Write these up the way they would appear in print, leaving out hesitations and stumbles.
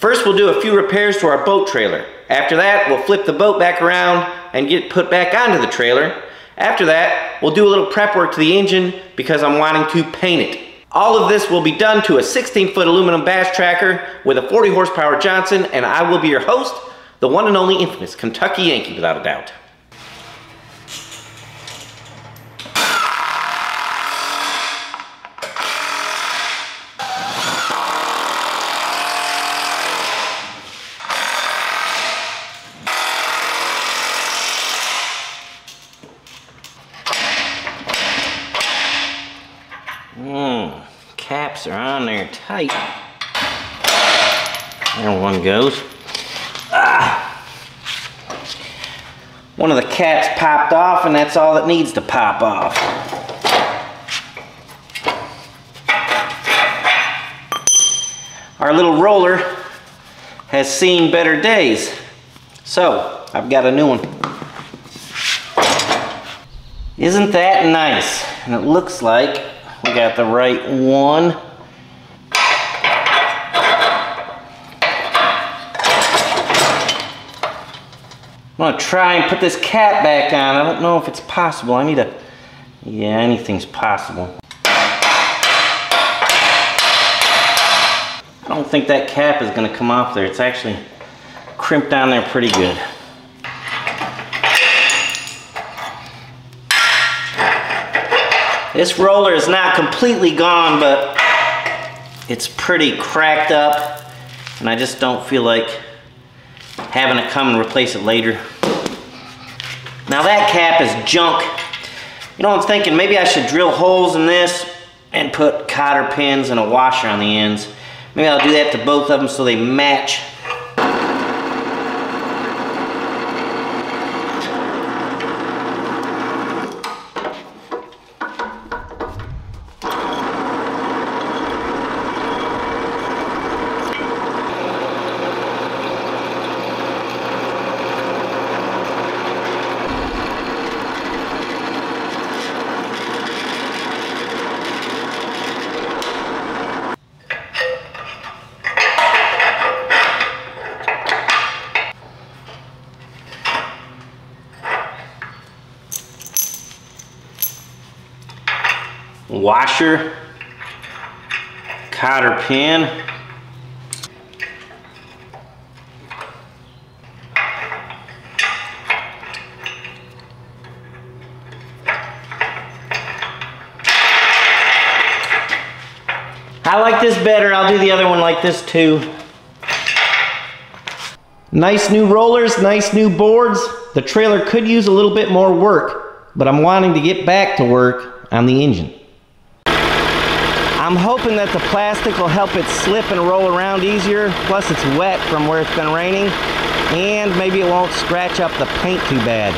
First, we'll do a few repairs to our boat trailer. After that, we'll flip the boat back around and get it put back onto the trailer. After that, we'll do a little prep work to the engine because I'm wanting to paint it. All of this will be done to a 16-foot aluminum bass tracker with a 40 horsepower Johnson, and I will be your host, the one and only infamous Kentucky Yankee, without a doubt. Caps are on there tight. There one goes. One of the caps popped off, and that's all that needs to pop off. Our little roller has seen better days, so I've got a new one. Isn't that nice? And it looks like we got the right one. I'm gonna try and put this cap back on. I don't know if it's possible. I need a... Yeah, anything's possible. I don't think that cap is gonna come off there. It's actually crimped down there pretty good. This roller is not completely gone, but it's pretty cracked up, and I just don't feel like having it come and replace it later. Now that cap is junk. You know, I'm thinking maybe I should drill holes in this and put cotter pins and a washer on the ends. Maybe I'll do that to both of them so they match. Washer, cotter pin, I like this better. I'll do the other one like this too. Nice new rollers, nice new boards. The trailer could use a little bit more work, but I'm wanting to get back to work on the engine. I'm hoping that the plastic will help it slip and roll around easier, plus it's wet from where it's been raining, and maybe it won't scratch up the paint too bad.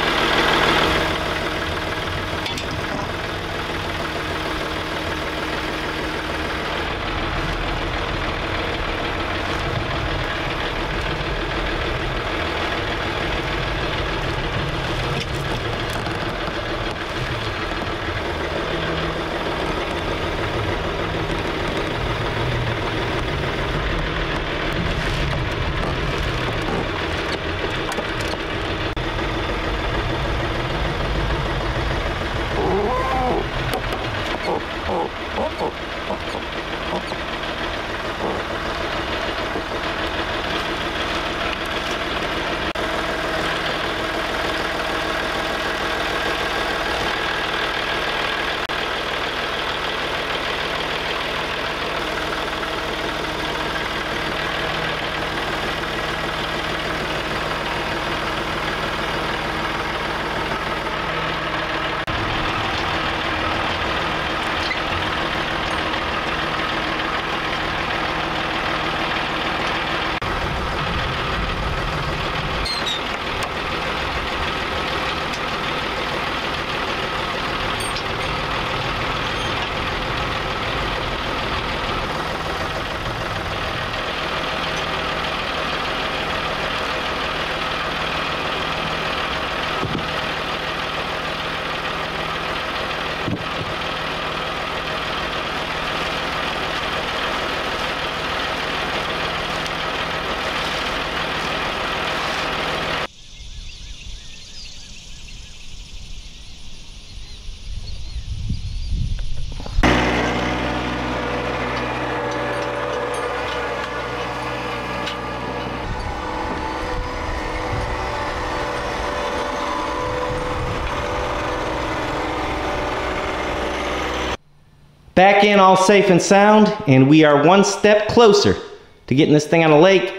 back in all safe and sound, and we are one step closer to getting this thing on the lake.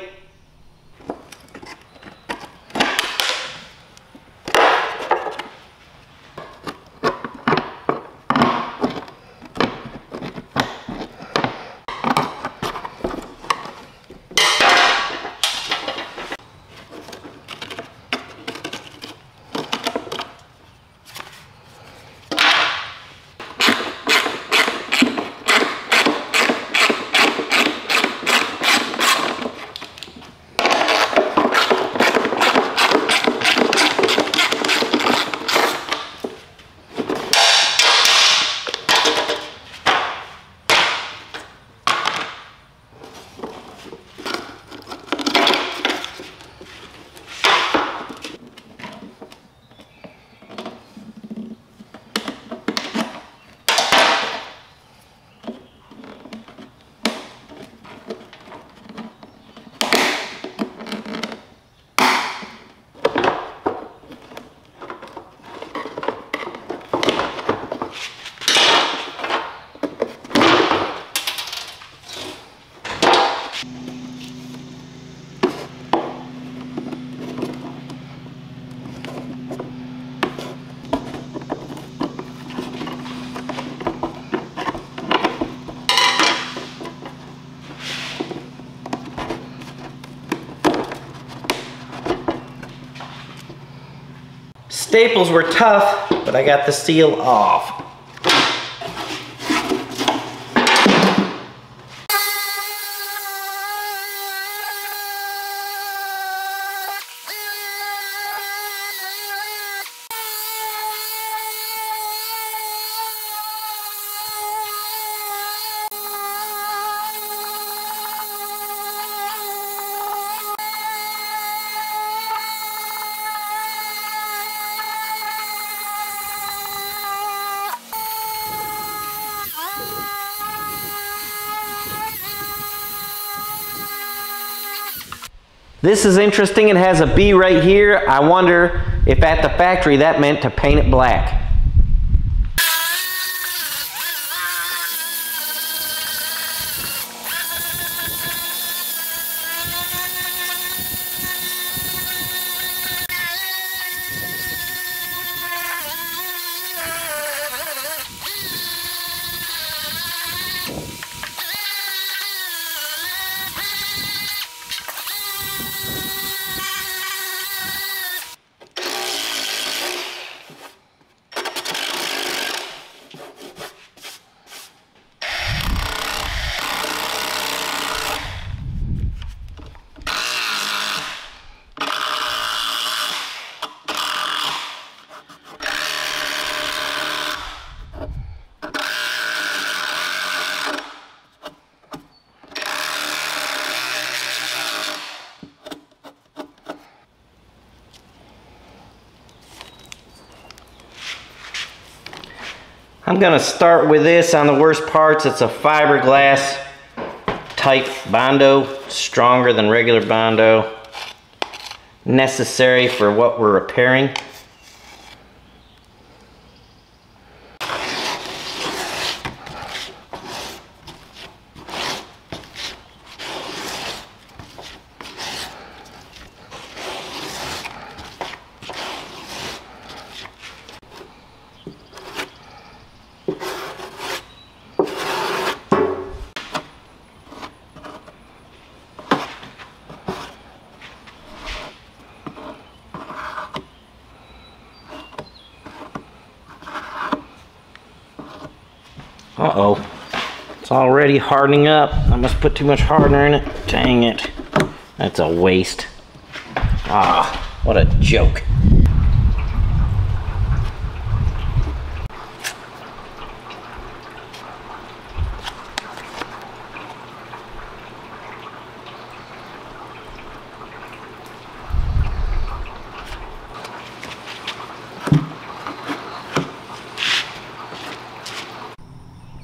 Staples were tough, but I got the seal off. This is interesting, it has a B right here. I wonder if at the factory that meant to paint it black. I'm gonna start with this on the worst parts. It's a fiberglass type Bondo, stronger than regular Bondo, necessary for what we're repairing. Uh-oh, it's already hardening up. I must put too much hardener in it. Dang it. That's a waste. Ah, what a joke.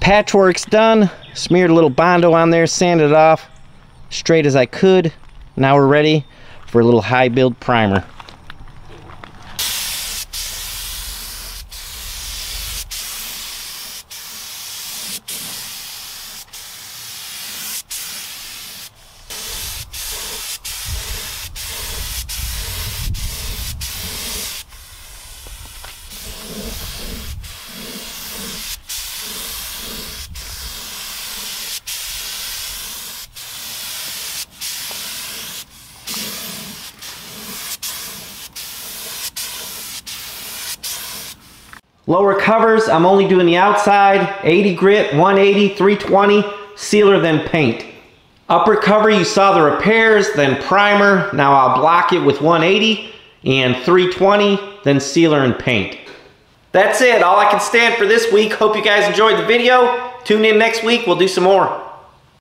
Patchwork's done. Smeared a little Bondo on there, sanded it off straight as I could. Now we're ready for a little high build primer. Lower covers, I'm only doing the outside, 80 grit, 180, 320, sealer, then paint. Upper cover, you saw the repairs, then primer. Now I'll block it with 180 and 320, then sealer and paint. That's it, all I can stand for this week. Hope you guys enjoyed the video. Tune in next week, we'll do some more.